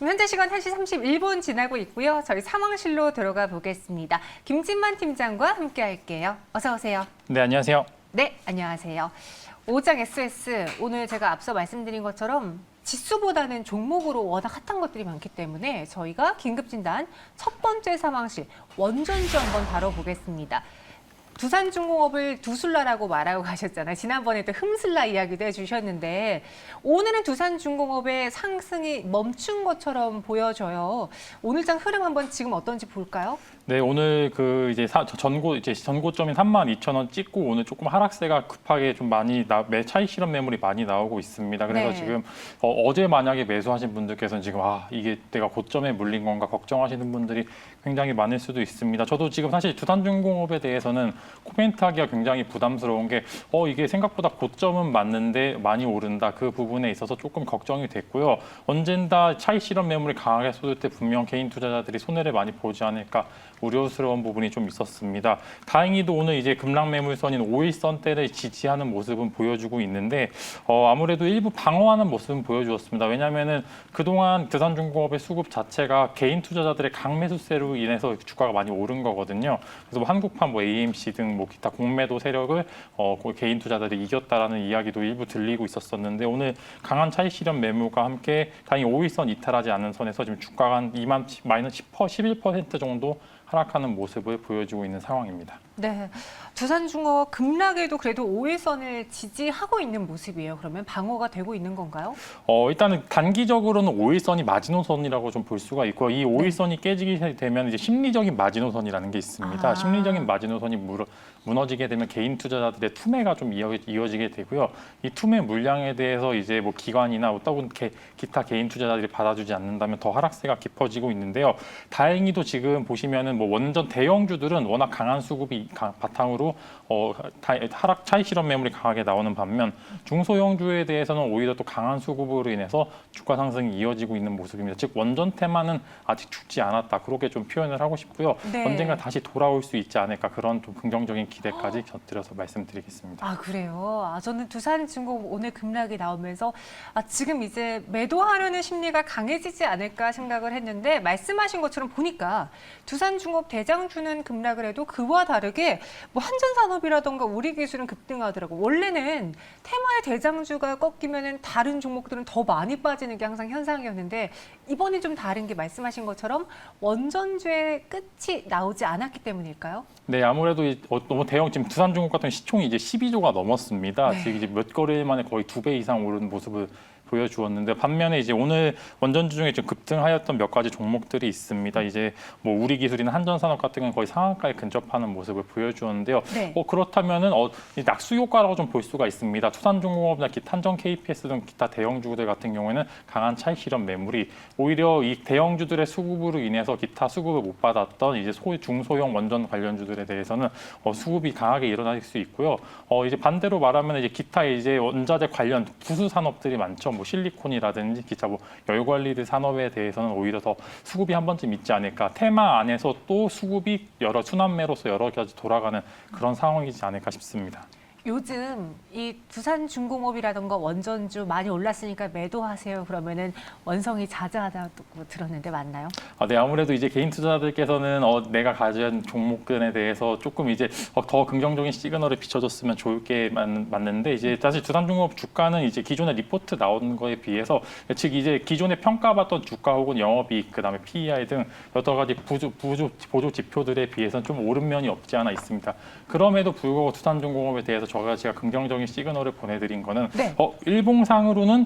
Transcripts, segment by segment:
현재 시간 1시 31분 지나고 있고요. 저희 상황실로 들어가 보겠습니다. 김진만 팀장과 함께 할게요. 어서 오세요. 네, 안녕하세요. 네, 안녕하세요. 오장 SS, 오늘 제가 앞서 말씀드린 것처럼 지수보다는 종목으로 워낙 핫한 것들이 많기 때문에 저희가 긴급진단 첫 번째 상황실 원전주 한번 다뤄보겠습니다. 두산중공업을 두술라라고 말하고 가셨잖아요. 지난번에 또 흠슬라 이야기도 해주셨는데 오늘은 두산중공업의 상승이 멈춘 것처럼 보여져요. 오늘장 흐름 한번 지금 어떤지 볼까요? 네, 오늘 전고점인 32,000원 찍고 오늘 조금 하락세가 급하게 좀 많이 차익 실현 매물이 많이 나오고 있습니다. 그래서 네. 지금 어제 만약에 매수하신 분들께서는 지금 이게 내가 고점에 물린 건가 걱정하시는 분들이 굉장히 많을 수도 있습니다. 저도 지금 사실 두산중공업에 대해서는 코멘트하기가 굉장히 부담스러운 게 이게 생각보다 고점은 맞는데 많이 오른다. 그 부분에 있어서 조금 걱정이 됐고요. 언젠가 차익 실현 매물이 강하게 쏟을 때 분명 개인 투자자들이 손해를 많이 보지 않을까 우려스러운 부분이 좀 있었습니다. 다행히도 오늘 이제 급락 매물선인 5일선대를 지지하는 모습은 보여주고 있는데 아무래도 일부 방어하는 모습은 보여주었습니다. 왜냐하면은 그동안 두산중공업의 수급 자체가 개인 투자자들의 강매수세로 인해서 주가가 많이 오른 거거든요. 그래서 뭐 한국판, AMC 등 기타 공매도 세력을 개인 투자자들이 이겼다라는 이야기도 일부 들리고 있었었는데 오늘 강한 차익 실현 매물과 함께 다행히 5일선 이탈하지 않은 선에서 지금 주가가 한 마이너스 11% 정도 하락하는 모습을 보여주고 있는 상황입니다. 네, 두산중공업 급락에도 그래도 5일선을 지지하고 있는 모습이에요. 그러면 방어가 되고 있는 건가요? 일단은 단기적으로는 5일선이 마지노선이라고 좀 볼 수가 있고 이 5일선이 깨지게 되면 이제 심리적인 마지노선이라는 게 있습니다. 심리적인 마지노선이 무너지게 되면 개인 투자자들의 투매가 좀 이어지게 되고요. 이 투매 물량에 대해서 이제 뭐 기관이나 또는 기타 개인 투자자들이 받아주지 않는다면 더 하락세가 깊어지고 있는데요. 다행히도 지금 보시면은 뭐 원전 대형주들은 워낙 강한 수급이 바탕으로 하락 차익 실현 매물이 강하게 나오는 반면 중소형주에 대해서는 오히려 또 강한 수급으로 인해서 주가 상승이 이어지고 있는 모습입니다. 즉 원전 테마는 아직 죽지 않았다. 그렇게 좀 표현을 하고 싶고요. 네. 언젠가 다시 돌아올 수 있지 않을까 그런 좀 긍정적인 기대까지 곁들여서 말씀드리겠습니다. 아, 그래요? 저는 두산중공업 오늘 급락이 나오면서 지금 이제 매도하려는 심리가 강해지지 않을까 생각을 했는데 말씀하신 것처럼 보니까 두산중공업 대장주는 급락을 해도 그와 다르게 뭐 한전산업이라던가 우리기술은 급등하더라고요. 원래는 테마의 대장주가 꺾이면은 다른 종목들은 더 많이 빠지는 게 항상 현상이었는데 이번에 좀 다른 게 말씀하신 것처럼 원전주의 끝이 나오지 않았기 때문일까요? 네, 아무래도 너무 지금 두산중공업 같은 시총이 이제 12조가 넘었습니다. 네. 지금 이제 몇 거래일 만에 거의 2배 이상 오른 모습을 보여주었는데 반면에 이제 오늘 원전주 중에 좀 급등하였던 몇 가지 종목들이 있습니다. 이제 뭐 우리기술이나 한전산업 같은 경우는 거의 상한가에 근접하는 모습을 보여주었는데요. 네. 그렇다면은 낙수 효과라고 좀 볼 수가 있습니다. 투산중공업이나 한전 KPS 등 기타 대형주들 같은 경우에는 강한 차익 실현 매물이 오히려 이 대형주들의 수급으로 인해서 기타 수급을 못 받았던 이제 중소형 원전 관련주들에 대해서는 수급이 강하게 일어날 수 있고요. 이제 반대로 말하면 이제 기타 이제 원자재 관련 부수 산업들이 많죠. 뭐 실리콘이라든지 기타 열관리들 산업에 대해서는 오히려 더 수급이 한 번쯤 있지 않을까. 테마 안에서 또 수급이 순환매로서 여러 가지 돌아가는 그런 상황이지 않을까 싶습니다. 요즘 이 두산중공업이라던가 원전주 많이 올랐으니까 매도하세요. 그러면은 원성이 자자하다고 들었는데 맞나요? 네, 아무래도 이제 개인 투자자들께서는 내가 가진 종목군에 대해서 조금 이제 더 긍정적인 시그널을 비춰줬으면 좋을 게 맞는데 이제 사실 두산중공업 주가는 이제 기존의 리포트 나온 거에 비해서 즉 이제 기존에 평가받던 주가 혹은 영업이익 그다음에 PER 등 여러 가지 보조 지표들에 비해서는 좀 오른 면이 없지 않아 있습니다. 그럼에도 불구하고 두산중공업에 대해서 제가 긍정적인 시그널을 보내드린 거는 네. 일봉상으로는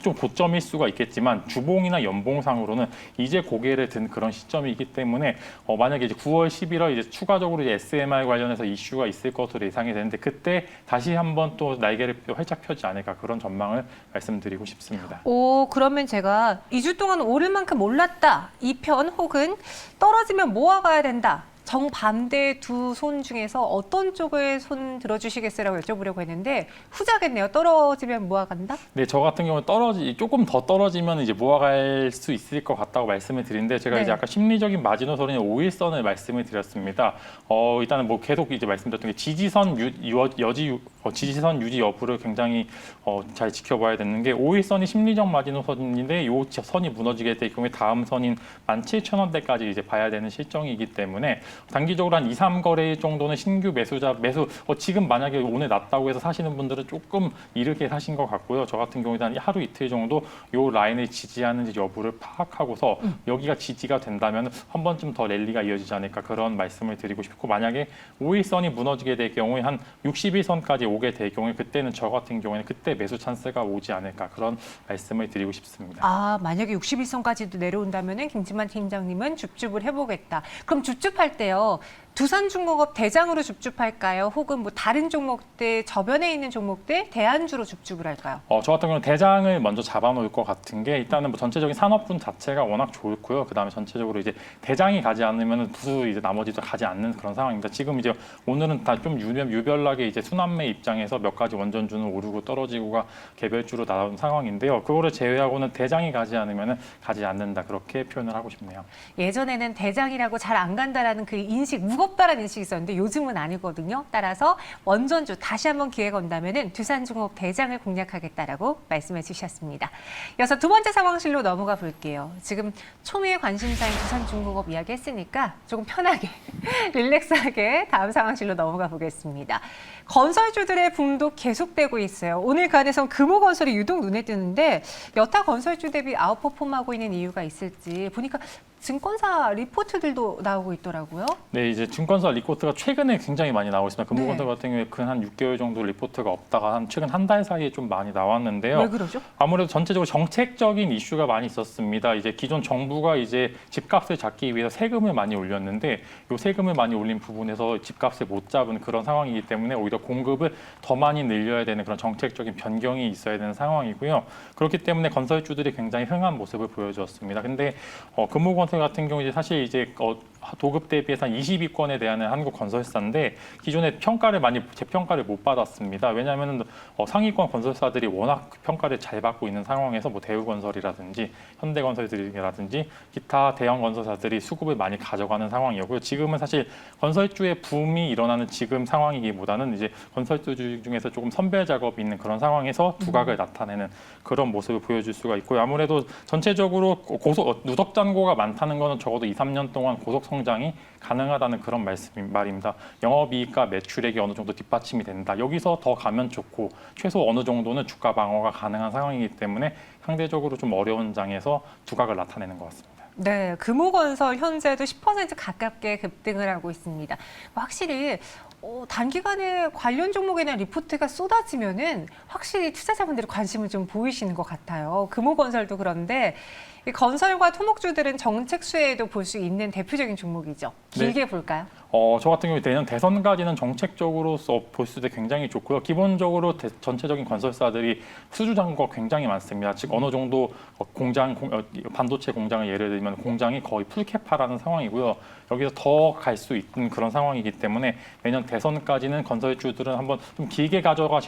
좀 고점일 수가 있겠지만 주봉이나 연봉상으로는 이제 고개를 든 그런 시점이기 때문에 만약에 이제 9월, 11월 이제 추가적으로 이제 SMR 관련해서 이슈가 있을 것으로 예상이 되는데 그때 다시 한번 또 날개를 활짝 펴지 않을까 그런 전망을 말씀드리고 싶습니다. 그러면 제가 2주 동안 오를 만큼 올랐다. 이 편 혹은 떨어지면 모아가야 된다. 정반대 두 손 중에서 어떤 쪽을 손 들어주시겠어요라고 여쭤보려고 했는데 후자겠네요. 떨어지면 모아간다? 네, 저 같은 경우는 조금 더 떨어지면 이제 모아갈 수 있을 것 같다고 말씀을 드리는데 제가 네. 이제 아까 심리적인 마지노선인 5일선을 말씀을 드렸습니다. 일단은 뭐 계속 이제 말씀드렸던 게 지지선 지지선 유지 여부를 굉장히 잘 지켜봐야 되는 게 5일선이 심리적 마지노선인데 이 선이 무너지게 될 경우에 다음 선인 17,000원대까지 이제 봐야 되는 실정이기 때문에 단기적으로 한 2, 3거래 정도는 신규 매수 지금 만약에 오늘 났다고 해서 사시는 분들은 조금 이르게 사신 것 같고요. 저 같은 경우에는 한 하루 이틀 정도 이 라인을 지지하는지 여부를 파악하고서 여기가 지지가 된다면 한 번쯤 더 랠리가 이어지지 않을까 그런 말씀을 드리고 싶고 만약에 5일선이 무너지게 될 경우에 한 61선까지 오게 될 경우에 그때는 저 같은 경우에는 그때 매수 찬스가 오지 않을까 그런 말씀을 드리고 싶습니다. 아, 만약에 61선까지도 내려온다면은 김진만 팀장님은 줍줍을 해보겠다. 그럼 줍줍할 때요. 두산중공업 대장으로 줍줍할까요? 혹은 뭐 다른 종목들, 저변에 있는 종목들 대안주로 줍줍을 할까요? 저 같은 경우는 대장을 먼저 잡아놓을 것 같은 게 일단은 뭐 전체적인 산업군 자체가 워낙 좋고요. 그다음에 전체적으로 이제 대장이 가지 않으면 부수 이제 나머지도 가지 않는 그런 상황입니다. 지금 이제 오늘은 다 좀 유별나게 이제 순환매 입장에서 몇 가지 원전주는 오르고 떨어지고가 개별주로 나온 상황인데요. 그거를 제외하고는 대장이 가지 않으면 가지 않는다 그렇게 표현을 하고 싶네요. 예전에는 대장이라고 잘 안 간다라는 그 인식, 무겁다라는 인식이 있었는데 요즘은 아니거든요. 따라서 원전주 다시 한번 기회가 온다면은 두산중공업 대장을 공략하겠다라고 말씀해 주셨습니다. 이어서 두 번째 상황실로 넘어가 볼게요. 지금 초미의 관심사인 두산중공업 이야기 했으니까 조금 편하게 릴렉스하게 다음 상황실로 넘어가 보겠습니다. 건설주들의 붐도 계속되고 있어요. 오늘 그 안에선 금호건설이 유독 눈에 띄는데 여타 건설주 대비 아웃퍼폼하고 있는 이유가 있을지 보니까 증권사 리포트들도 나오고 있더라고요. 네, 이제 증권사 리포트가 최근에 굉장히 많이 나오고 있습니다. 금호건설 네. 같은 경우에 근 한 6개월 정도 리포트가 없다가 최근 한 달 사이에 좀 많이 나왔는데요. 왜 그러죠? 아무래도 전체적으로 정책적인 이슈가 많이 있었습니다. 이제 기존 정부가 이제 집값을 잡기 위해서 세금을 많이 올렸는데 이 세금을 많이 올린 부분에서 집값을 못 잡은 그런 상황이기 때문에 오히려 공급을 더 많이 늘려야 되는 그런 정책적인 변경이 있어야 되는 상황이고요. 그렇기 때문에 건설주들이 굉장히 흥한 모습을 보여주었습니다. 근데 금호건설 같은 경우 이제 사실 이제 도급 대비해서 한 20위권에 대한 한국 건설사인데 기존에 재평가를 못 받았습니다. 왜냐하면 상위권 건설사들이 워낙 평가를 잘 받고 있는 상황에서 뭐 대우건설이라든지 현대건설이라든지 기타 대형 건설사들이 수급을 많이 가져가는 상황이었고요. 지금은 사실 건설주의 붐이 일어나는 지금 상황이기보다는 이제 건설주 중에서 조금 선별 작업이 있는 그런 상황에서 두각을 나타내는 그런 모습을 보여줄 수가 있고요. 아무래도 전체적으로 누적 잔고가 많다는 것은 적어도 2, 3년 동안 고속 성장이 가능하다는 그런 말입니다. 영업이익과 매출액이 어느 정도 뒷받침이 된다. 여기서 더 가면 좋고 최소 어느 정도는 주가 방어가 가능한 상황이기 때문에 상대적으로 좀 어려운 장에서 두각을 나타내는 것 같습니다. 네, 금호건설 현재도 10% 가깝게 급등을 하고 있습니다. 확실히 단기간에 관련 종목에 대한 리포트가 쏟아지면은 확실히 투자자분들이 관심을 좀 보이시는 것 같아요. 금호건설도 그런데 이 건설과 토목주들은 정책 수혜에도 볼 수 있는 대표적인 종목이죠. 길게 볼까요? 저 같은 경우에 내년 대선까지는 정책적으로서 볼 수도 굉장히 좋고요. 기본적으로 전체적인 건설사들이 수주 잔고가 굉장히 많습니다. 즉 어느 정도 반도체 공장을 예를 들면 공장이 거의 풀캐파라는 상황이고요. 여기서 더 갈 수 있는 그런 상황이기 때문에 내년 대선까지는 건설주들은 한번 좀 길게 가져가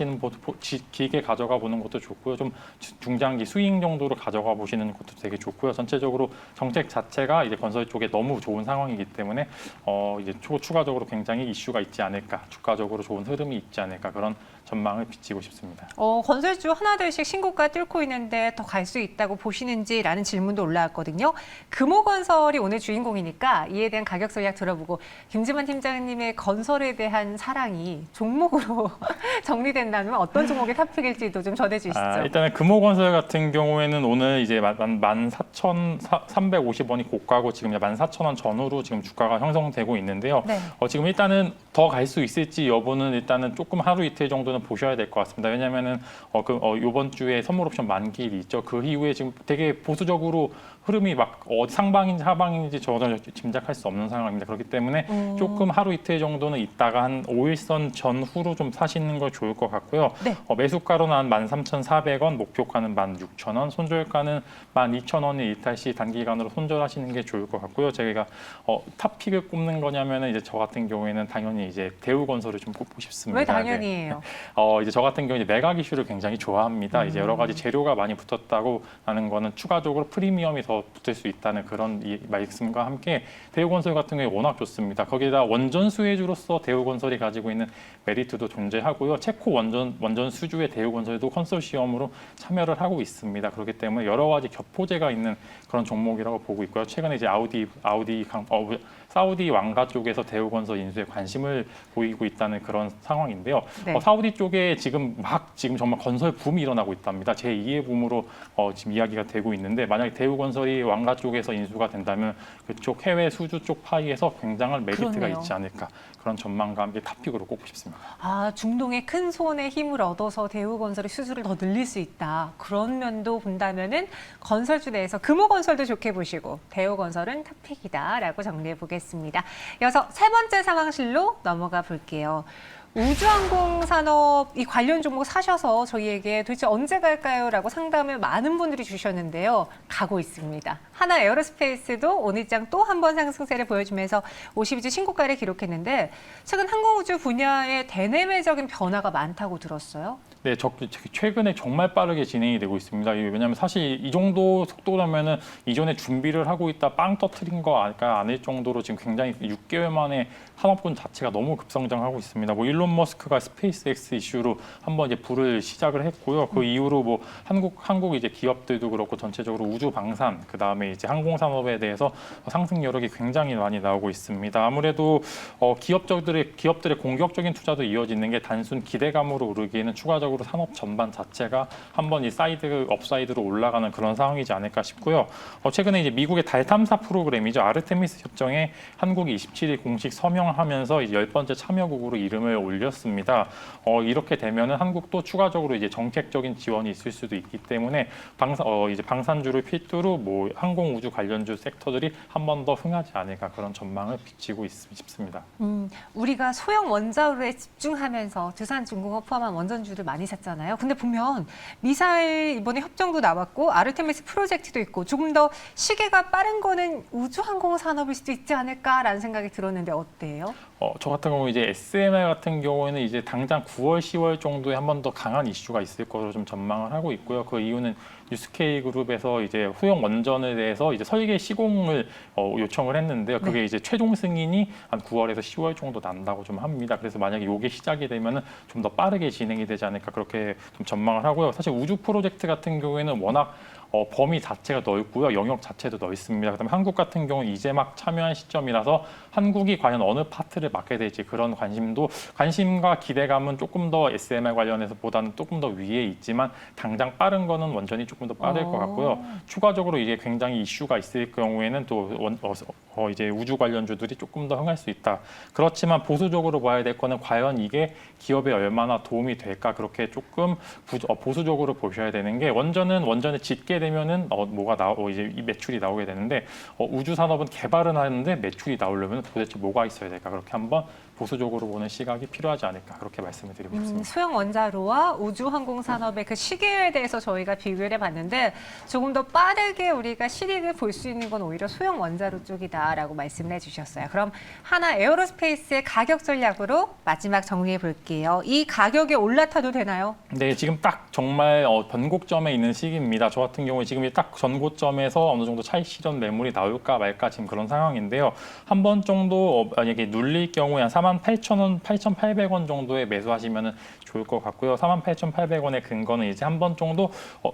보는 것도 좋고요. 좀 중장기 스윙 정도로 가져가 보시는 것도 되게 좋고요. 전체적으로 정책 자체가 이제 건설 쪽에 너무 좋은 상황이기 때문에 이제 추가적으로 굉장히 이슈가 있지 않을까, 주가적으로 좋은 흐름이 있지 않을까 그런 전망을 비치고 싶습니다. 건설주 하나둘씩 신고가 뚫고 있는데 더 갈 수 있다고 보시는지라는 질문도 올라왔거든요. 금호건설이 오늘 주인공이니까 이에 대한 가격 전략 들어보고 김진만 팀장님의 건설에 대한 사랑이 종목으로 정리된다면 어떤 종목이 탑픽일지도 좀 전해주시죠. 일단은 금호건설 같은 경우에는 오늘 이제 14,350원이 고가고 지금 14,000원 전후로 지금 주가가 형성되고 있는데요. 네. 지금 일단은 더 갈 수 있을지 여부는 일단은 조금 하루 이틀 정도는 보셔야 될 것 같습니다. 왜냐하면은 이번 주에 선물 옵션 만기일이 있죠. 그 이후에 지금 되게 보수적으로 흐름이 막 상방인지 하방인지 저도 짐작할 수 없는 상황입니다. 그렇기 때문에 조금 하루 이틀 정도는 있다가 한 5일선 전후로 좀 사시는 걸 좋을 것 같고요. 네. 매수가로는 한 13,400원, 목표가는 16,000원, 손절가는 12,000원의 일탈 시 단기간으로 손절하시는 게 좋을 것 같고요. 저희가 탑픽을 꼽는 거냐면은 이제 저 같은 경우에는 당연히 이제 대우건설을 좀 꼽고 싶습니다. 왜 당연히예요? 이제 저 같은 경우 이제 내각 이슈를 굉장히 좋아합니다. 이제 여러 가지 재료가 많이 붙었다고 하는 거는 추가적으로 프리미엄이 더 붙을 수 있다는 그런 말씀과 함께 대우건설 같은 경우에 워낙 좋습니다. 거기다 원전 수혜주로서 대우건설이 가지고 있는 메리트도 존재하고요. 체코 원전 수주의 대우건설도 컨소시엄으로 참여를 하고 있습니다. 그렇기 때문에 여러 가지 겹포제가 있는 그런 종목이라고 보고 있고요. 최근에 이제 사우디 왕가 쪽에서 대우건설 인수에 관심을 보이고 있다는 그런 상황인데요. 네. 사우디 쪽에 지금 정말 건설 붐이 일어나고 있답니다. 제2의 붐으로 지금 이야기가 되고 있는데 만약에 대우건설이 왕가 쪽에서 인수가 된다면 그쪽 해외 수주 쪽 파이에서 굉장한 메리트가 그렇네요. 있지 않을까 그런 전망과 함께 탑픽으로 꼽고 싶습니다. 중동의 큰 손에 힘을 얻어서 대우건설의 수주를 더 늘릴 수 있다. 그런 면도 본다면은 건설주 내에서 금호건설도 좋게 보시고 대우건설은 탑픽이다라고 정리해 보겠습니다. 이어서 세 번째 상황실로 넘어가 볼게요. 우주항공 산업 이 관련 종목 사셔서 저희에게 도대체 언제 갈까요? 라고 상담을 많은 분들이 주셨는데요. 가고 있습니다. 하나 에어로스페이스도 오늘장 또 한 번 상승세를 보여주면서 52주 신고가를 기록했는데 최근 항공우주 분야에 대내외적인 변화가 많다고 들었어요. 네, 최근에 정말 빠르게 진행이 되고 있습니다. 왜냐하면 사실 이 정도 속도라면은 이전에 준비를 하고 있다 빵 터트린 거 아닐 정도로 지금 굉장히 6개월 만에 산업군 자체가 너무 급성장하고 있습니다. 뭐 일론 머스크가 스페이스X 이슈로 한번 이제 불을 시작을 했고요. 그 이후로 뭐 한국 이제 기업들도 그렇고 전체적으로 우주 방산 그다음에 이제 항공 산업에 대해서 상승 여력이 굉장히 많이 나오고 있습니다. 아무래도 기업들의 공격적인 투자도 이어지는 게 단순 기대감으로 오르기에는 추가적으로 산업 전반 자체가 한번 이 업사이드로 올라가는 그런 상황이지 않을까 싶고요. 최근에 이제 미국의 달 탐사 프로그램이죠. 아르테미스 협정에 한국이 27일 공식 서명하면서 이제 10번째 참여국으로 이름을 올렸습니다. 이렇게 되면은 한국도 추가적으로 이제 정책적인 지원이 있을 수도 있기 때문에 이제 방산주를 필두로 뭐 항공 우주 관련주 섹터들이 한 번 더 흥하지 않을까 그런 전망을 비치고 싶습니다. 우리가 소형 원자로에 집중하면서 두산중공업 포함한 원전주를 많이 샀잖아요. 근데 보면 미사일 이번에 협정도 나왔고 아르테미스 프로젝트도 있고 조금 더 시계가 빠른 거는 우주항공 산업일 수도 있지 않을까라는 생각이 들었는데 어때요? 저 같은 경우 이제 SMR 같은 경우에는 이제 당장 9월, 10월 정도에 한 번 더 강한 이슈가 있을 것으로 좀 전망을 하고 있고요. 그 이유는 뉴스케이 그룹에서 이제 소형 원전에 대해서 이제 설계 시공을 요청을 했는데요. 그게 이제 최종 승인이 한 9월에서 10월 정도 난다고 좀 합니다. 그래서 만약에 이게 시작이 되면은 좀 더 빠르게 진행이 되지 않을까 그렇게 좀 전망을 하고요. 사실 우주 프로젝트 같은 경우에는 워낙 범위 자체가 넓고요. 영역 자체도 넓습니다. 그다음에 한국 같은 경우는 이제 막 참여한 시점이라서 한국이 과연 어느 파트를 맡게 될지 그런 관심과 기대감은 조금 더 SMR 관련해서 보다는 조금 더 위에 있지만 당장 빠른 거는 원전이 조금 더 빠를 것 같고요. 추가적으로 이게 굉장히 이슈가 있을 경우에는 또 이제 우주 관련주들이 조금 더 흥할 수 있다. 그렇지만 보수적으로 봐야 될 거는 과연 이게 기업에 얼마나 도움이 될까 그렇게 조금 보수적으로 보셔야 되는 게 원전을 짓게 되면은 이제 이 매출이 나오게 되는데 우주 산업은 개발은 하는데 매출이 나오려면 도대체 뭐가 있어야 될까 그렇게 한번 보수적으로 보는 시각이 필요하지 않을까 그렇게 말씀을 드리고 싶습니다. 소형 원자로와 우주항공 산업의 그 시기에 대해서 저희가 비교를 해봤는데 조금 더 빠르게 우리가 실익을 볼 수 있는 건 오히려 소형 원자로 쪽이다라고 말씀을 해주셨어요. 그럼 하나 에어로스페이스의 가격 전략으로 마지막 정리해 볼게요. 이 가격에 올라타도 되나요? 네, 지금 딱 정말 변곡점에 있는 시기입니다. 저 같은 경우에 지금 딱 전고점에서 어느 정도 차익 실현 매물이 나올까 말까 지금 그런 상황인데요. 한 번 정도 만약에 눌릴 경우에 한 48,000원, 8,800원 정도에 매수하시면 좋을 것 같고요. 48,800원의 근거는 이제 한 번 정도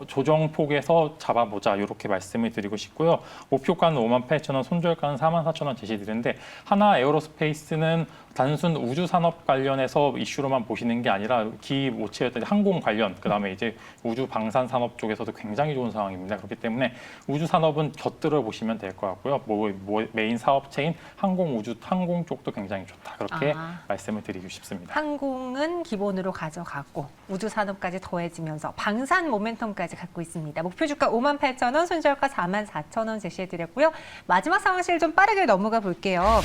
조정폭에서 잡아보자 이렇게 말씀을 드리고 싶고요. 목표가는 58,000원, 손절가는 44,000원 제시드리는데 하나 에어로스페이스는 단순 우주 산업 관련해서 이슈로만 보시는 게 아니라 못 채웠던 항공 관련, 그다음에 이제 우주 방산 산업 쪽에서도 굉장히 좋은 상황입니다. 그렇기 때문에 우주 산업은 곁들여 보시면 될 것 같고요. 메인 사업체인 항공 쪽도 굉장히 좋다. 그렇게 말씀을 드리고 싶습니다. 항공은 기본으로 가져갔고 우주 산업까지 더해지면서 방산 모멘텀까지 갖고 있습니다. 목표 주가 58,000원, 손절가 44,000원 제시해드렸고요. 마지막 상황실 좀 빠르게 넘어가 볼게요.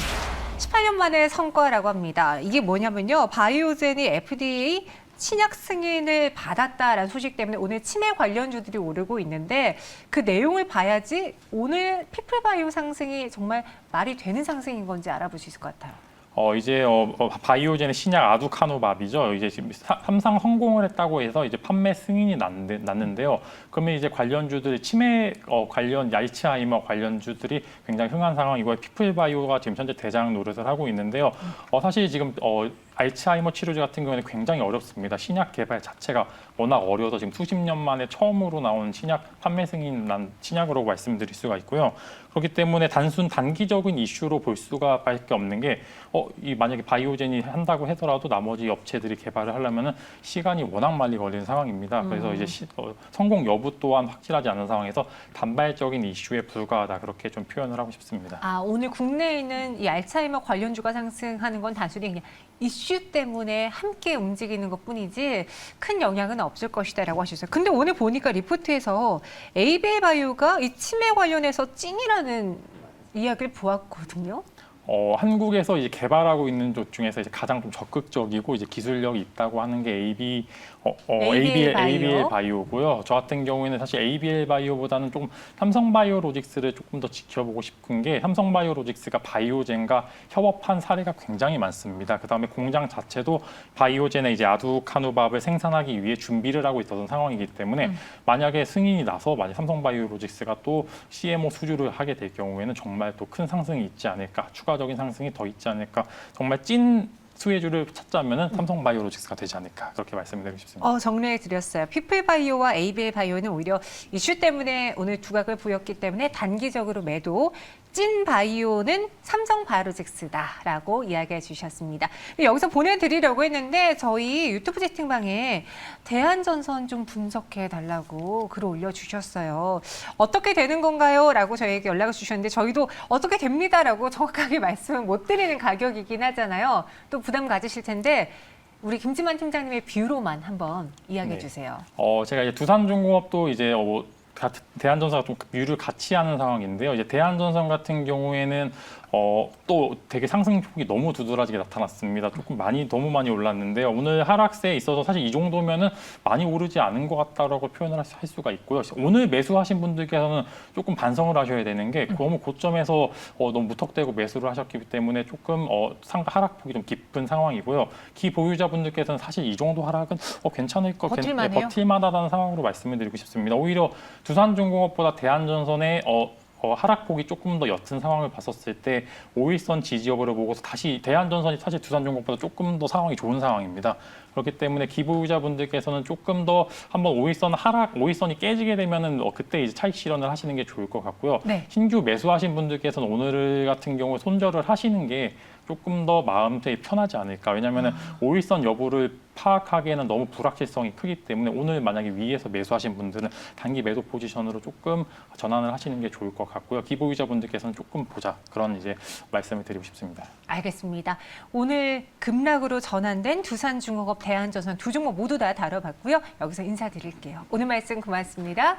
18년 만의 성과라고 합니다. 이게 뭐냐면요. 바이오젠이 FDA 신약 승인을 받았다라는 소식 때문에 오늘 치매 관련주들이 오르고 있는데 그 내용을 봐야지 오늘 피플바이오 상승이 정말 말이 되는 상승인 건지 알아볼 수 있을 것 같아요. 이제 바이오젠의 신약 아두카누밥이죠. 이제 지금 삼상 성공을 했다고 해서 이제 판매 승인이 났는데요. 그러면 이제 관련주들이 치매 관련 알츠하이머 관련주들이 굉장히 흥한 상황이고 피플바이오가 지금 현재 대장 노릇을 하고 있는데요. 사실 지금 알츠하이머 치료제 같은 경우에는 굉장히 어렵습니다. 신약 개발 자체가 워낙 어려워서 지금 수십 년 만에 처음으로 나온 신약 판매 승인 난 신약으로 말씀드릴 수가 있고요. 그렇기 때문에 단기적인 이슈로 볼 수가 밖에 없는 게 만약에 바이오젠이 한다고 하더라도 나머지 업체들이 개발을 하려면은 시간이 워낙 많이 걸리는 상황입니다. 그래서 이제 성공 여부 또한 확실하지 않은 상황에서 단발적인 이슈에 불과하다 그렇게 좀 표현을 하고 싶습니다. 오늘 국내에 있는 이 알츠하이머 관련주가 상승하는 건 단순히 그냥 이슈 때문에 함께 움직이는 것뿐이지 큰 영향은 없을 것이다라고 하셨어요. 근데 오늘 보니까 리포트에서 에이비엘 바이오가 이 치매 관련해서 찐이라는 이야기를 보았거든요. 한국에서 이제 개발하고 있는 쪽 중에서 이제 가장 좀 적극적이고 이제 기술력이 있다고 하는 게 ABL 바이오고요. 저 같은 경우에는 사실 ABL 바이오보다는 조금 삼성바이오로직스를 조금 더 지켜보고 싶은 게 삼성바이오로직스가 바이오젠과 협업한 사례가 굉장히 많습니다. 그다음에 공장 자체도 바이오젠의 이제 아두카누밥을 생산하기 위해 준비를 하고 있었던 상황이기 때문에 만약에 승인이 나서 만약 삼성바이오로직스가 또 CMO 수주를 하게 될 경우에는 정말 또 큰 상승이 있지 않을까, 추가적인 상승이 더 있지 않을까, 정말 찐 수혜주를 찾자면은 삼성바이오로직스가 되지 않을까 그렇게 말씀드리고 싶습니다. 정리해 드렸어요. 피플바이오와 ABL 바이오는 오히려 이슈 때문에 오늘 두각을 보였기 때문에 단기적으로 매도, 찐 바이오는 삼성바이오로직스다라고 이야기해 주셨습니다. 여기서 보내드리려고 했는데 저희 유튜브 채팅방에 대한전선 좀 분석해 달라고 글을 올려주셨어요. 어떻게 되는 건가요? 라고 저희에게 연락을 주셨는데 저희도 어떻게 됩니다라고 정확하게 말씀을 못 드리는 가격이긴 하잖아요. 또 부담 가지실 텐데 우리 김지만 팀장님의 뷰로만 한번 이야기해 주세요. 제가 이제 두산중공업도 이제 대한전선과 좀 뷰를 같이 하는 상황인데요. 이제 대한전선 같은 경우에는 또 되게 상승폭이 너무 두드러지게 나타났습니다. 조금 너무 많이 올랐는데요. 오늘 하락세에 있어서 사실 이 정도면은 많이 오르지 않은 것 같다라고 표현을 할 수가 있고요. 오늘 매수하신 분들께서는 조금 반성을 하셔야 되는 게 너무 고점에서 너무 무턱대고 매수를 하셨기 때문에 조금 하락폭이 좀 깊은 상황이고요. 기보유자분들께서는 사실 이 정도 하락은 괜찮을 것 버틸만하다는 상황으로 말씀을 드리고 싶습니다. 오히려 두산중공업보다 대한전선의 하락폭이 조금 더 옅은 상황을 봤었을 때 5일선 지지 여부를 보고서 다시 대한전선이 사실 두산중공업보다 조금 더 상황이 좋은 상황입니다. 그렇기 때문에 기보유자분들께서는 조금 더 한번 5일선이 깨지게 되면은 그때 이제 차익 실현을 하시는 게 좋을 것 같고요. 네. 신규 매수하신 분들께서는 오늘 같은 경우에 손절을 하시는 게 조금 더 마음이 편하지 않을까. 왜냐하면 5일선 여부를 파악하기에는 너무 불확실성이 크기 때문에 오늘 만약에 위에서 매수하신 분들은 단기 매도 포지션으로 조금 전환을 하시는 게 좋을 것 같고요. 기보유자분들께서는 조금 보자. 그런 이제 말씀을 드리고 싶습니다. 알겠습니다. 오늘 급락으로 전환된 두산중공업, 대한전선 두 종목 모두 다 다뤄봤고요. 여기서 인사드릴게요. 오늘 말씀 고맙습니다.